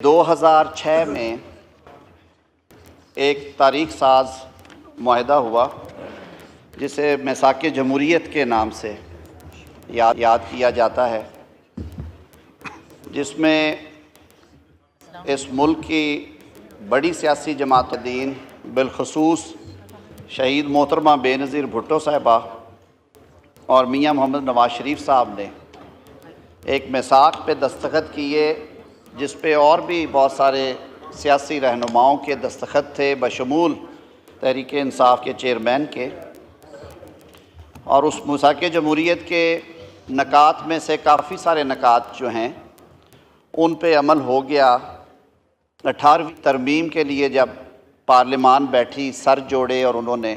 2006 में एक तारीख साज मुआहदा हुआ जिसे मिसाक़ जमहूरियत के नाम से याद किया जाता है, जिसमें इस मुल्क की बड़ी सियासी जमात-ए-दीन बिलखसूस शहीद मोहतरमा बेनज़ीर भुट्टो साहिबा और मियाँ मोहम्मद नवाज़ शरीफ साहब ने एक मिसाक़ पे दस्तखत किए, जिस पे और भी बहुत सारे सियासी रहनुमाओं के दस्तखत थे, बशमूल तहरीक इंसाफ के चेयरमैन के। और उस मिसाक़ जमहूरियत के नकात में से काफ़ी सारे नकात जो हैं उन पे अमल हो गया। 18वीं तरमीम के लिए जब पार्लिमान बैठी, सर जोड़े और उन्होंने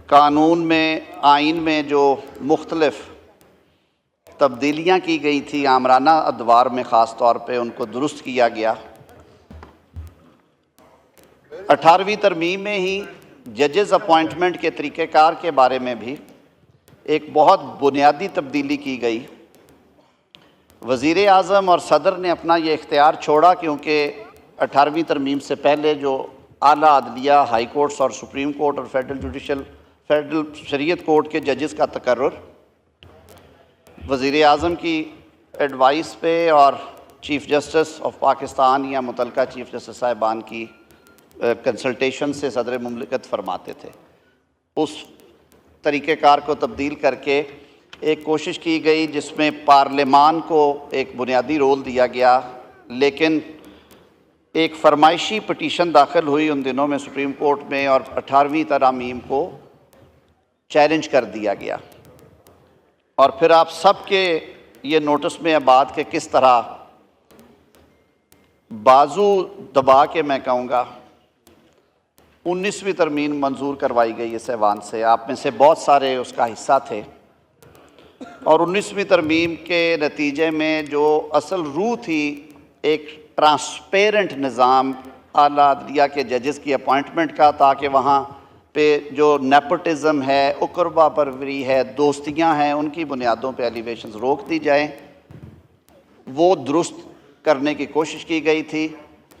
कानून में, आइन में जो मुख्तलिफ़ तब्दीलियाँ की गई थी आमराना अदवार में, ख़ास तौर पे उनको दुरुस्त किया गया। 18वीं तरमीम में ही जजेस अपॉइंटमेंट के तरीक़ेकार के बारे में भी एक बहुत बुनियादी तब्दीली की गई। वज़ीर आज़म और सदर ने अपना ये इख्तियार छोड़ा, क्योंकि 18वीं तरमीम से पहले जो आला अदलिया, हाई कोर्ट्स और सुप्रीम कोर्ट और फेडरल शरीयत कोर्ट के जजेस का तकर्रुर वज़ीर आज़म की एडवाइस पे और चीफ़ जस्टिस ऑफ पाकिस्तान या मुतलका चीफ़ जस्टिस साहिबान की कंसल्टेशन से सदर मुमलिकत फरमाते थे। उस तरीक़ेकार को तब्दील करके एक कोशिश की गई जिसमें पार्लिमान को एक बुनियादी रोल दिया गया, लेकिन एक फरमाइशी पटिशन दाखिल हुई उन दिनों में सुप्रीम कोर्ट में और 18वीं तरमीम को चैलेंज कर दिया गया। और फिर आप सबके ये नोटिस में है बात कि किस तरह बाजू दबा के मैं कहूँगा 19वीं तरमीम मंजूर करवाई गई इस ऐवान से। आप में से बहुत सारे उसका हिस्सा थे और 19वीं तरमीम के नतीजे में जो असल रूह थी, एक ट्रांसपेरेंट निज़ाम आला अदलिया के जजेस की अपॉइंटमेंट का, ताकि वहाँ पे जो नेपोटिज़म है, उकरबा परवरी है, दोस्तियाँ हैं, उनकी बुनियादों पे एलिवेशंस रोक दी जाएं, वो दुरुस्त करने की कोशिश की गई थी।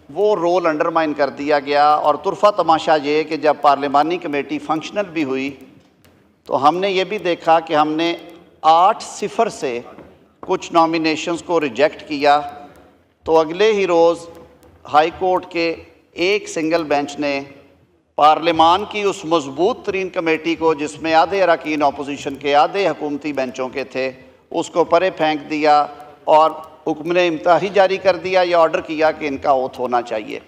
वो रोल अंडरमाइन कर दिया गया। और तुरफा तमाशा ये कि जब पार्लिमानी कमेटी फंक्शनल भी हुई तो हमने ये भी देखा कि हमने 8-0 से कुछ नॉमिनेशंस को रिजेक्ट किया। तो अगले ही रोज़ हाई कोर्ट के एक सिंगल बेंच ने पार्लिमान की उस मजबूत तरीन कमेटी को, जिसमें आधे अरकान अपोजिशन के, आधे हुकूमती बेंचों के थे, उसको परे फेंक दिया और हुक्म इम्तियाज़ी जारी कर दिया या ऑर्डर किया कि इनका ओथ होना चाहिए।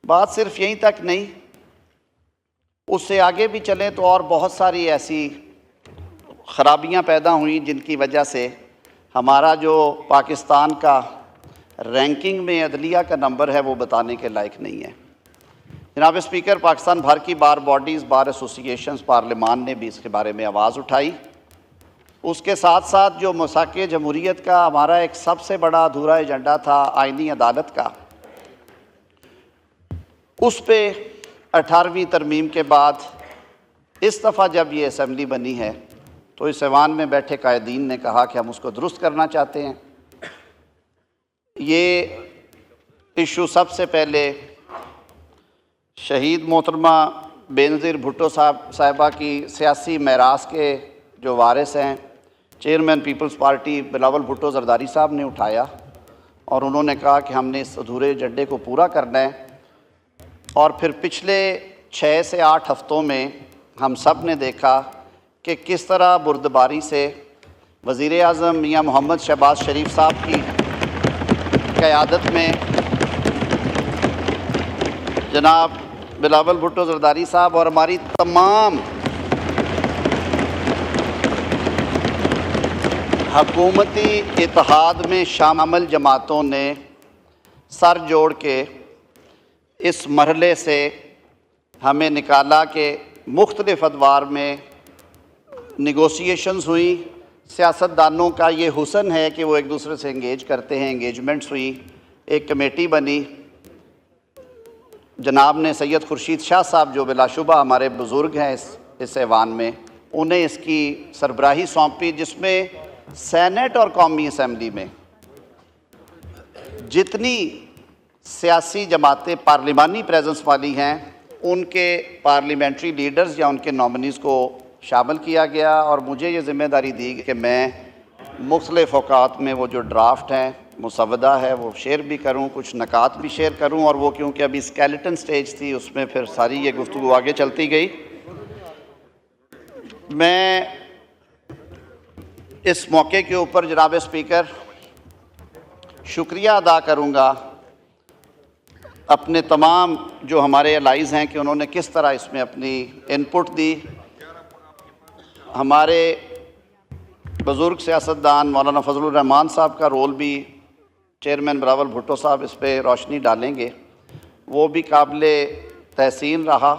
बात सिर्फ यहीं तक नहीं, उससे आगे भी चलें तो और बहुत सारी ऐसी ख़राबियाँ पैदा हुई जिनकी वजह से हमारा जो पाकिस्तान का रैंकिंग में अदलिया का नंबर है वो बताने के लायक नहीं है। जनाब स्पीकर, पाकिस्तान भर की बार बॉडीज़, बार एसोसिएशंस, पार्लिमान ने भी इसके बारे में आवाज़ उठाई। उसके साथ साथ जो मिसाक़ जमहूरियत का हमारा एक सबसे बड़ा अधूरा एजेंडा था आइनी अदालत का, उस पे 18वीं तरमीम के बाद इस दफ़ा जब ये असम्बली बनी है तो इस ऐवान में बैठे कायदीन ने कहा कि हम उसको दुरुस्त करना चाहते हैं। ये इशू सबसे पहले शहीद मोहतरमा बेनज़ीर भुट्टो साहिबा की सियासी मेरास के जो वारिस हैं, chairman people's party Bilawal Bhutto Zardari साहब ने उठाया और उन्होंने कहा कि हमने इस अधूरे एजेंडे को पूरा करना है। और फिर पिछले 6 से 8 हफ़्तों में हम सब ने देखा कि किस तरह बुर्दबारी से वज़ीर आज़म मियाँ मोहम्मद शहबाज शरीफ साहब की क़यादत में जनाब बिलावल भुट्टो ज़रदारी साहब और हमारी तमाम हकूमती इत्तेहाद में शामिल जमातों ने सर जोड़ के इस मरहले से हमें निकाला कि मुख्तलिफ़ अदवार में निगोशिएशंस हुई। सियासतदानों का ये हुस्न है कि वो एक दूसरे से इंगेज करते हैं, इंगेजमेंट्स हुई, एक कमेटी बनी। जनाब ने सैयद खुर्शीद शाह साहब, जो बिलाशुबा हमारे बुज़ुर्ग हैं इस ऐवान में, उन्हें इसकी सरबराही सौंपी, जिसमें सेनेट और कौमी असम्बली में जितनी सियासी जमातें पार्लिमानी प्रेजेंस वाली हैं उनके पार्लियामेंट्री लीडर्स या उनके नॉमिनीज़ को शामिल किया गया और मुझे ये ज़िम्मेदारी दी कि मैं मुख्तलिफ़ औक़ात में वो जो ड्राफ्ट हैं मुसवदा है वो शेयर भी करूं, कुछ नकात भी शेयर करूं। और वो क्योंकि अभी स्केलेटन स्टेज थी उसमें फिर सारी ये गुफ्तगू आगे चलती गई। मैं इस मौके के ऊपर जनाब स्पीकर शुक्रिया अदा करूंगा अपने तमाम जो हमारे एलाइज़ हैं कि उन्होंने किस तरह इसमें अपनी इनपुट दी। हमारे बुज़ुर्ग सियासतदान मौलाना फजलुर रहमान साहब का रोल भी चेयरमैन बिलावल भुट्टो साहब इस पर रोशनी डालेंगे, वो भी काबिल तहसीन रहा।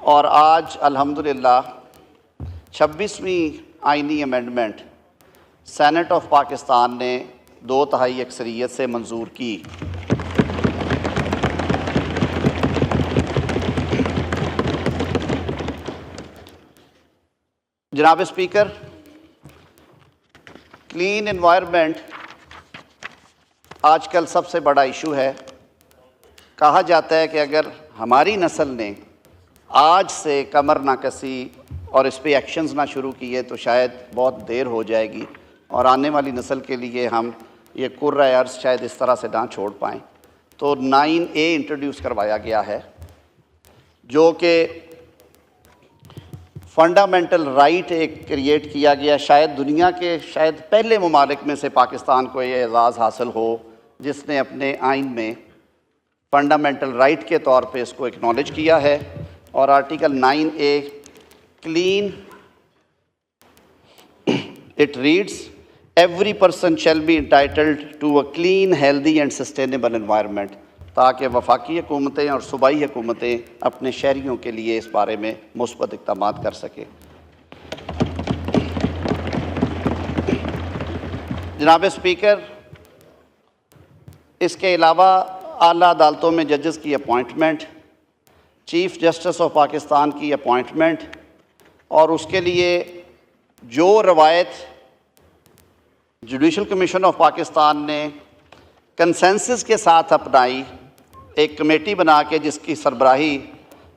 और आज अल्हम्दुलिल्लाह 26वीं आइनी अमेंडमेंट सेनेट ऑफ पाकिस्तान ने 2/3 अक्सरियत से मंजूर की। जनाब स्पीकर, क्लीन एनवायरनमेंट आजकल सबसे बड़ा इशू है। कहा जाता है कि अगर हमारी नस्ल ने आज से कमर ना कसी और इस पे एक्शंस ना शुरू किए तो शायद बहुत देर हो जाएगी और आने वाली नस्ल के लिए हम ये कुर्रा अर्ज़ शायद इस तरह से ना छोड़ पाएँ। तो 9A इंट्रोड्यूस करवाया गया है जो कि फंडामेंटल राइट एक क्रिएट किया गया। शायद दुनिया के शायद पहले ममालिक में से पाकिस्तान को ये एजाज़ हासिल हो जिसने अपने आइन में फंडामेंटल राइट के तौर पे इसको एक्नॉलेज किया है। और article 9A clean it reads every person shall be entitled to a clean healthy and sustainable environment, ताकि वफाकी हुकूमतें और सूबाई हुकूमतें अपने शहरियों के लिए इस बारे में मुस्बत इक़दामात कर सकें। जनाब स्पीकर, इसके अलावा आला अदालतों में जजेस की appointment, chief justice of Pakistan की अपॉइंटमेंट और उसके लिए जो रवायत जुडिशल कमीशन ऑफ पाकिस्तान ने कंसेंसस के साथ अपनाई, एक कमेटी बना के जिसकी सरबराही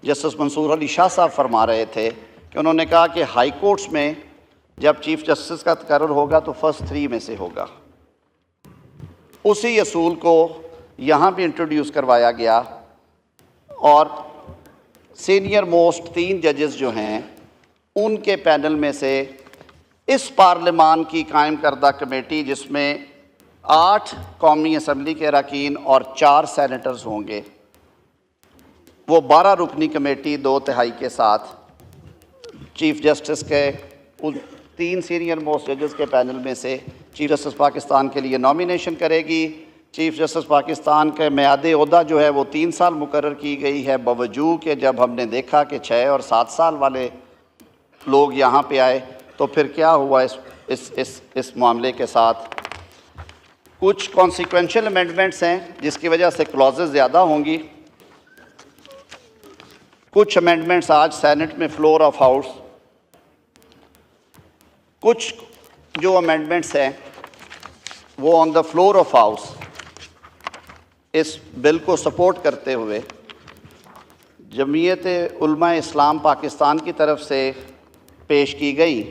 जस्टिस मंसूर अली शाह साहब फरमा रहे थे कि उन्होंने कहा कि हाई कोर्ट्स में जब चीफ़ जस्टिस का तकर्रुर होगा तो फर्स्ट 3 में से होगा। उसी असूल को यहाँ भी इंट्रोड्यूस करवाया गया और सीनियर मोस्ट 3 जजेस जो हैं उनके पैनल में से इस पार्लिमान की कायम करदा कमेटी जिसमें 8 कौमी असम्बली के अरकान और 4 सेनेटर्स होंगे, वो 12 रुकनी कमेटी 2/3 के साथ चीफ़ जस्टिस के उन 3 सीनियर मोस्ट जजेस के पैनल में से चीफ़ जस्टिस पाकिस्तान के लिए नॉमिनेशन करेगी। चीफ़ जस्टिस पाकिस्तान के म्याद ओहदा जो है वो 3 साल मुकर्रर की गई है, बावजूद कि जब हमने देखा कि 6 और 7 साल वाले लोग यहाँ पे आए तो फिर क्या हुआ इस मामले के साथ। कुछ कॉन्सिक्वेंशियल अमेंडमेंट्स हैं जिसकी वजह से क्लॉजेस ज़्यादा होंगी। कुछ अमेंडमेंट्स आज सेनेट में फ्लोर ऑफ हाउस, कुछ जो अमेंडमेंट्स हैं वो on the floor of house इस बिल को सपोर्ट करते हुए जमीयत उलमा इस्लाम पाकिस्तान की तरफ से पेश की गई,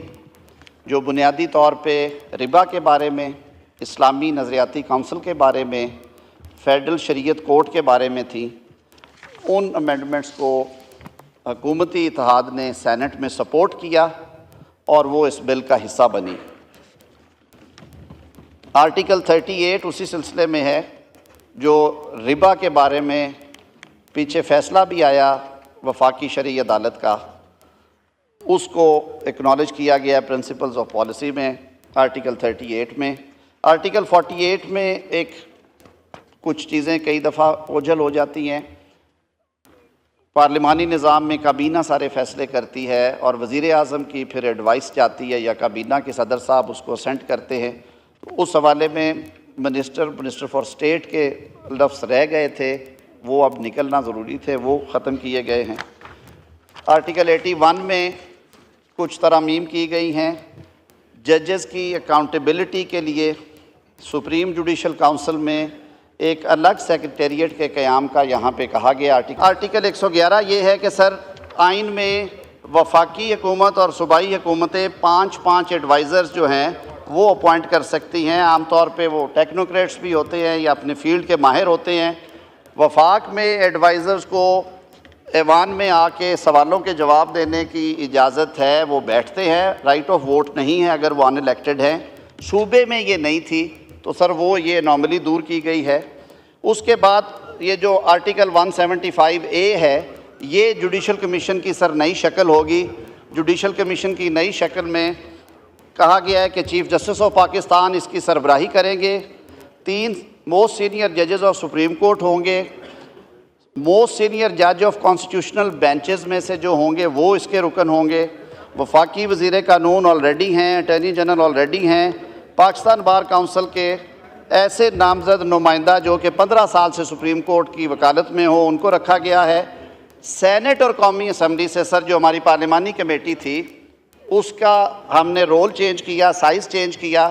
जो बुनियादी तौर पे रिबा के बारे में, इस्लामी नज़रियाती काउंसिल के बारे में, फेडरल शरीयत कोर्ट के बारे में थी। उन अमेंडमेंट्स को हुकूमती इत्तेहाद ने सेनेट में सपोर्ट किया और वो इस बिल का हिस्सा बनी। आर्टिकल 38 उसी सिलसिले में है, जो रिबा के बारे में पीछे फ़ैसला भी आया वफाकी शरई अदालत का, उसको एक्नॉलेज किया गया प्रिंसिपल्स ऑफ पॉलिसी में आर्टिकल 38 में। आर्टिकल 48 में एक कुछ चीज़ें कई दफ़ा ओझल हो जाती हैं। पार्लिमानी निज़ाम में काबीना सारे फ़ैसले करती है और वज़ीर आज़म की फिर एडवाइस जाती है या काबीना के सदर साहब उसको सेंड करते हैं। तो उस हवाले में मिनिस्टर फॉर स्टेट के लफ्ज़ रह गए थे, वो अब निकलना ज़रूरी थे, वो ख़त्म किए गए हैं। आर्टिकल 81 में कुछ तरमीम की गई हैं। जजेस की अकाउंटेबिलिटी के लिए सुप्रीम जुडिशल काउंसिल में एक अलग सेक्रेटेरिएट के क़याम का यहाँ पे कहा गया। आर्टिकल 111 ये है कि सर आइन में वफाकी हुकूमत और सूबाई हुकूमतें 5-5 एडवाइज़र्स जो हैं वो अपॉइंट कर सकती हैं। आमतौर पे वो टेक्नोक्रेट्स भी होते हैं या अपने फील्ड के माहिर होते हैं। वफाक में एडवाइज़र्स को ऐवान में आके सवालों के जवाब देने की इजाज़त है, वो बैठते हैं, राइट ऑफ वोट नहीं है अगर वो अनइलेक्टेड हैं। सूबे में ये नहीं थी तो सर वो ये अनोमली दूर की गई है। उसके बाद ये जो आर्टिकल 175A है ये जुडिशल कमीशन की सर नई शक्ल होगी। जुडिशल कमीशन की नई शक्ल में कहा गया है कि चीफ़ जस्टिस ऑफ पाकिस्तान इसकी सरबराही करेंगे। 3 मोस्ट सीनियर जजेस ऑफ सुप्रीम कोर्ट होंगे। मोस्ट सीनियर जज ऑफ कॉन्स्टिट्यूशनल बेंचेस में से जो होंगे वो इसके रुकन होंगे। वफाकी वज़ीर कानून ऑलरेडी हैं, अटॉर्नी जनरल ऑलरेडी हैं। पाकिस्तान बार काउंसिल के ऐसे नामज़द नुमाइंदा जो कि 15 साल से सुप्रीम कोर्ट की वकालत में हो उनको रखा गया है। सेनेट और कौमी असम्बली से सर जो हमारी पार्लिमानी कमेटी थी उसका हमने रोल चेंज किया, साइज़ चेंज किया,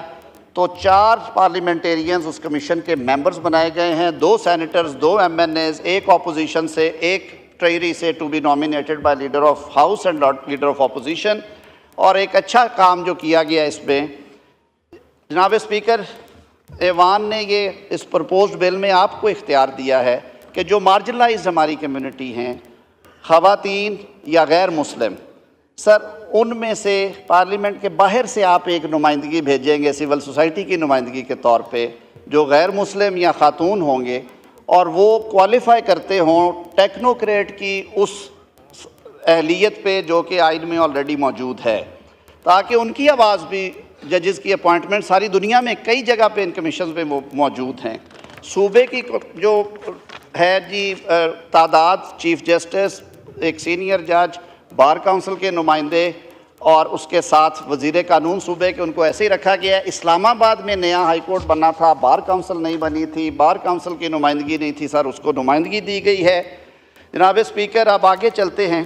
तो 4 पार्लियामेंटेरियंस उस कमीशन के मेंबर्स बनाए गए हैं। 2 सेनेटर्स, 2 MNAs, 1 अपोजिशन से, 1 ट्रेजरी से to be nominated by leader of house and leader of opposition. और एक अच्छा काम जो किया गया इसमें, जनाब स्पीकर, ऐवान ने ये इस प्रपोज्ड बिल में आपको इख्तियार दिया है कि जो मार्जिनलाइज्ड हमारी कम्युनिटी हैं, ख़वातीन या गैर मुस्लिम, सर उनमें से पार्लियामेंट के बाहर से आप एक नुमाइंदगी भेजेंगे सिविल सोसाइटी की नुमाइंदगी के तौर पे, जो गैर मुस्लिम या ख़ातून होंगे और वो क्वालिफ़ाई करते हों टेक्नोक्रेट की उस अहलियत पे जो कि आइन में ऑलरेडी मौजूद है, ताकि उनकी आवाज़ भी, जजेस की अपॉइंटमेंट सारी दुनिया में कई जगह पे इन कमीशन पे मौजूद हैं। सूबे की जो है जी तादाद, चीफ जस्टिस, एक सीनियर जज, बार काउंसिल के नुमाइंदे और उसके साथ वज़ीर कानून सूबे के, उनको ऐसे ही रखा गया है। इस्लामाबाद में नया हाई कोर्ट बना था, बार काउंसिल नहीं बनी थी, बार काउंसिल की नुमाइंदगी नहीं थी, सर उसको नुमाइंदगी दी गई है। जनाब स्पीकर, अब आगे चलते हैं।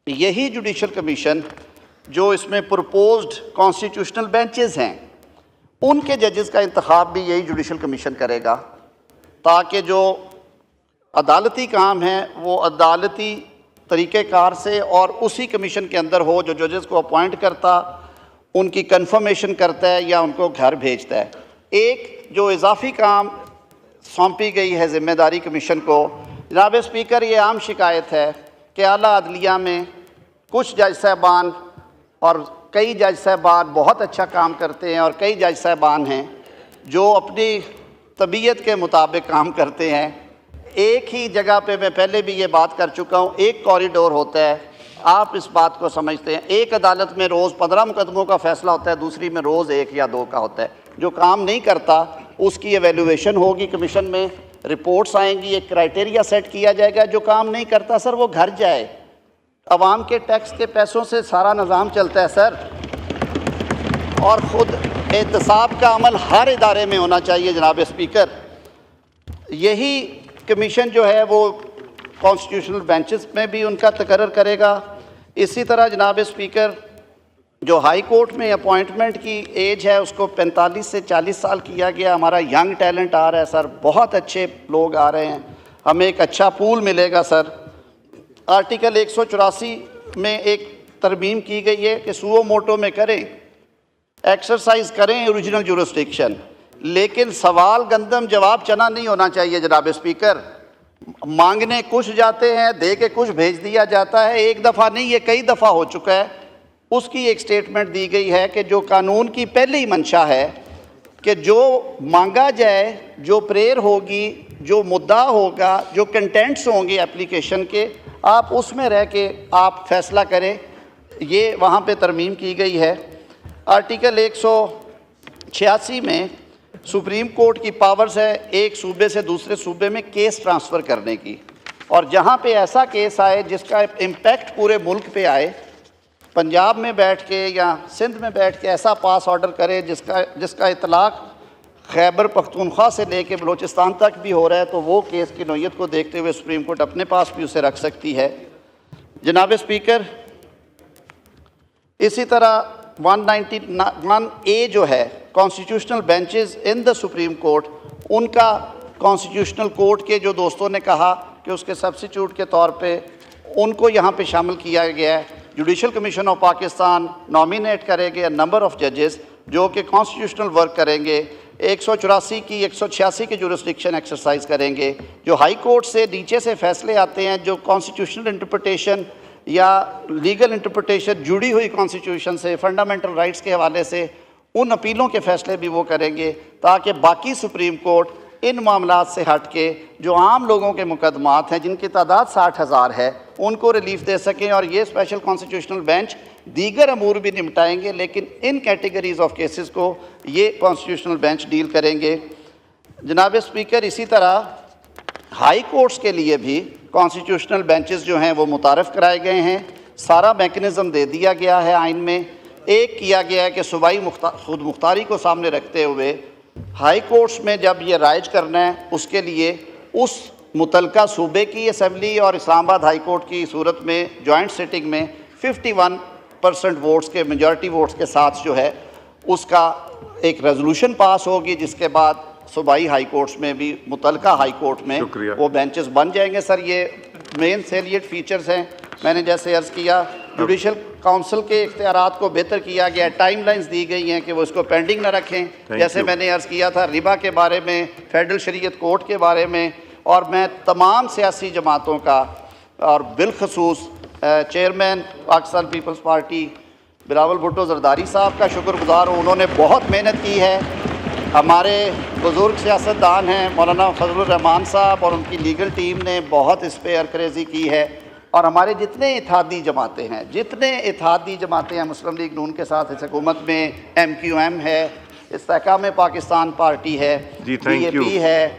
यही जुडिशल कमीशन जो इसमें प्रपोज्ड कॉन्स्टिट्यूशनल बेंचेस हैं उनके जजेस का इंतखाब भी यही जुडिशल कमीशन करेगा, ताकि जो अदालती काम है वो अदालती तरीक़ेकार से और उसी कमीशन के अंदर हो, जो जजेस को अपॉइंट करता, उनकी कंफर्मेशन करता है या उनको घर भेजता है। एक जो इजाफी काम सौंपी गई है ज़िम्मेदारी कमीशन को, जनाब स्पीकर, ये आम शिकायत है कि आला अदलिया में कुछ जज साहबान और कई जज साहबान बहुत अच्छा काम करते हैं और कई जज साहबान हैं जो अपनी तबीयत के मुताबिक काम करते हैं। एक ही जगह पे, मैं पहले भी ये बात कर चुका हूँ, एक कॉरिडोर होता है, आप इस बात को समझते हैं। एक अदालत में रोज़ 15 मुकदमों का फ़ैसला होता है, दूसरी में रोज़ 1 या 2 का होता है। जो काम नहीं करता उसकी एवेल्यूएशन होगी कमीशन में, रिपोर्ट्स आएंगी, एक क्राइटेरिया सेट किया जाएगा। जो काम नहीं करता सर वो घर जाए। अवाम के टैक्स के पैसों से सारा निज़ाम चलता है सर, और ख़ुद एहतसाब का अमल हर इदारे में होना चाहिए। जनाब स्पीकर, यही कमीशन जो है वो कॉन्स्टिट्यूशनल बेंचेस में भी उनका तकर्रर करेगा। इसी तरह जनाब स्पीकर, जो हाई कोर्ट में अपॉइंटमेंट की एज है उसको 45 से 40 साल किया गया। हमारा यंग टैलेंट आ रहा है सर, बहुत अच्छे लोग आ रहे हैं, हमें एक अच्छा पूल मिलेगा सर। आर्टिकल 184 में एक तरमीम की गई है कि सुओ मोटो में करें, एक्सरसाइज करें ओरिजिनल जुरिस्डिक्शन, लेकिन सवाल गंदम जवाब चना नहीं होना चाहिए। जनाब स्पीकर, मांगने कुछ जाते हैं, दे के कुछ भेज दिया जाता है। एक दफ़ा नहीं, ये कई दफ़ा हो चुका है। उसकी एक स्टेटमेंट दी गई है कि जो कानून की पहले ही मंशा है कि जो मांगा जाए, जो प्रेयर होगी, जो मुद्दा होगा, जो कंटेंट्स होंगे एप्लीकेशन के, आप उसमें रह के आप फैसला करें। ये वहाँ पे तरमीम की गई है। आर्टिकल 186 में सुप्रीम कोर्ट की पावर्स है एक सूबे से दूसरे सूबे में केस ट्रांसफ़र करने की, और जहाँ पे ऐसा केस आए जिसका इम्पैक्ट पूरे मुल्क पे आए, पंजाब में बैठ के या सिंध में बैठ के ऐसा पास ऑर्डर करे जिसका इतलाक़ खैबर पख्तूनख्वा से लेके बलूचिस्तान तक भी हो रहा है, तो वो केस की नोयत को देखते हुए सुप्रीम कोर्ट अपने पास भी उसे रख सकती है। जनाब स्पीकर, इसी तरह 191A जो है constitutional benches in the supreme court, उनका कॉन्स्टिट्यूशनल कोर्ट के जो दोस्तों ने कहा कि उसके सब्स्टिट्यूट के तौर पे उनको यहाँ पे शामिल किया गया है। Judicial commission of Pakistan nominate करेंगे नंबर ऑफ़ जजेस जो कि कॉन्स्टिट्यूशनल वर्क करेंगे, 184 की 186 की जुरिस्डिक्शन एक्सरसाइज करेंगे। जो हाई कोर्ट से नीचे से फैसले आते हैं, जो कॉन्स्टिट्यूशनल इंटरप्रटेशन या लीगल इंटरप्रटेशन जुड़ी हुई कॉन्स्टिट्यूशन से, फंडामेंटल राइट्स के हवाले से, उन अपीलों के फ़ैसले भी वो करेंगे ताकि बाकी सुप्रीम कोर्ट इन मामलात से हट के जो आम लोगों के मुकदमात हैं जिनकी तादाद 60,000 है उनको रिलीफ दे सकें। और ये स्पेशल कॉन्स्टिट्यूशनल बेंच दीगर अमूर भी निपटाएंगे, लेकिन इन कैटेगरीज़ ऑफ केसेस को ये कॉन्स्टिट्यूशनल बेंच डील करेंगे। जनाब स्पीकर, इसी तरह हाई कोर्ट्स के लिए भी कॉन्स्टिट्यूशनल बेंचेस जो हैं वो मुतारफ़ कराए गए हैं। सारा मैकेनिज़्म दे दिया गया है आइन में। एक किया गया है कि सूबाई खुद मुख्तारी को सामने रखते हुए हाई कोर्ट्स में जब ये राइज करना है उसके लिए उस मुतलका सूबे की असम्बली और इस्लामाबाद हाई कोर्ट की सूरत में जॉइंट सिटिंग में 51% वोट्स के मेजॉरिटी वोट्स के साथ जो है उसका एक रेजोल्यूशन पास होगी, जिसके बाद सूबाई हाई कोर्ट्स में भी मुतलका हाई कोर्ट में वो बेंचेस बन जाएंगे। सर, ये मेन सैलिएट फीचर्स हैं। मैंने जैसे अर्ज़ किया, जुडिशल काउंसिल के इख्तियारात को बेहतर किया गया, टाइमलाइंस दी गई हैं कि वो इसको पेंडिंग ना रखें। जैसे मैंने अर्ज़ किया था रिबा के बारे में, फेडरल शरीयत कोर्ट के बारे में, और मैं तमाम सियासी जमातों का और बिलखसूस chairman Pakistan peoples party Bilawal Bhutto Zardari साहब का शुक्रगुजार हूँ। उन्होंने बहुत मेहनत की है। हमारे बुज़ुर्ग सियासतदान हैं मौलाना फजलुर रहमान साहब और उनकी लीगल टीम ने बहुत इस पर अरकरेज़ी की है। और हमारे जितने इत्तेहादी जमातें हैं मुस्लिम लीग नून के साथ इस हुकूमत में, MQM है, इस्तेहकाम पाकिस्तान पार्टी है, DAP है,